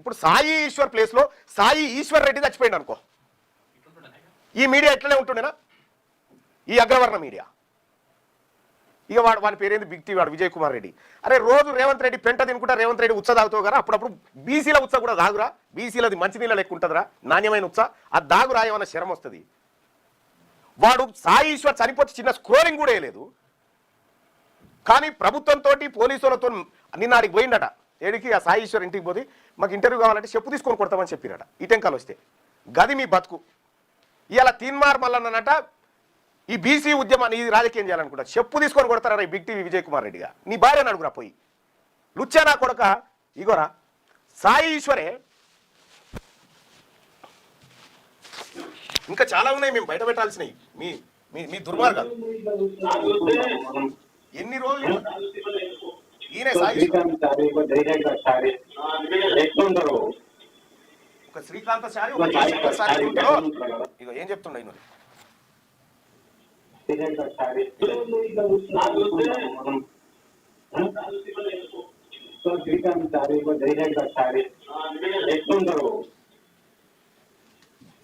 ఇప్పుడు సాయి ఈశ్వర్ ప్లేస్లో సాయి ఈశ్వర్ రెడ్డి చచ్చిపోయింది అనుకో, ఈ మీడియా ఎట్లనే ఉంటుండేనా? ఈ అగ్రవర్ణ మీడియా. ఇక వాడి పేరేంది బిగ్ టీవీ వాడు విజయ్ కుమార్ రెడ్డి. అరే రోజు రేవంత్ రెడ్డి పెంట తినుకుంటా రేవంత్ రెడ్డి ఉత్స తాగుతావు కదా, అప్పుడప్పుడు బీసీల ఉత్స కూడా దాగురా, బీసీలది మంచినీళ్ళ లెక్క ఉంటుందిరా, నాణ్యమైన ఉత్స, అది దాగురా, ఏమన్నా శరం వస్తుంది. వాడు సాయి ఈశ్వర్ చనిపోతే చిన్న స్క్రోలింగ్ కూడా వేయలేదు. కానీ ప్రభుత్వంతో పోలీసులతో నిన్న ఆడికి పోయిండట, ఏడికి ఆ సాయి ఈశ్వర్ ఇంటికి పోయి మాకు ఇంటర్వ్యూ కావాలంటే చెప్పు తీసుకొని కొడతామని చెప్పినట. ఈ టెంకాలు వస్తే గది మీ బతుకు. ఇలా తీన్మార్ మల్లన్నట ఈ బీసీ ఉద్యమాన్ని ఇది రాజకీయం చేయాలనుకుంటా, చెప్పు తీసుకొని కొడతారా ఈ బిగ్ టీవీ విజయ్ కుమార్ రెడ్డిగా. నీ భార్యను అడుగురా పోయి, లుచ్చానా కొడక. ఇగోరా సాయి ఈశ్వరే, ఇంకా చాలా ఉన్నాయి మేము బయట పెట్టాల్సినవి. మీ మీ దుర్మార్గాలు ఎన్ని రోజులు ఈయన సాయి ఒక శ్రీకాంత సారి ఒక జయశంకర్ సారి ఉంటారో. ఇగో ఏం చెప్తుండ ఈయన,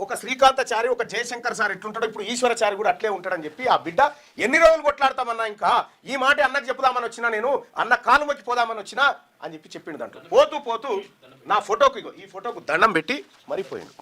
ఒక శ్రీకాంతాచారి ఒక జయశంకర్ సార్ ఎట్లుంటాడో ఇప్పుడు ఈశ్వరాచారి కూడా అట్లే ఉంటాడని చెప్పి ఆ బిడ్డ ఎన్ని రోజులు కొట్లాడతామన్నా, ఇంకా ఈ మాట అన్నకు చెప్పుదామని వచ్చినా, నేను అన్న కాలు మొక్కి పోదామని వచ్చినా అని చెప్పిండు. దాంట్లో పోతూ పోతూ నా ఫోటోకి, ఈ ఫోటోకు దండం పెట్టి మరిపోయిండు.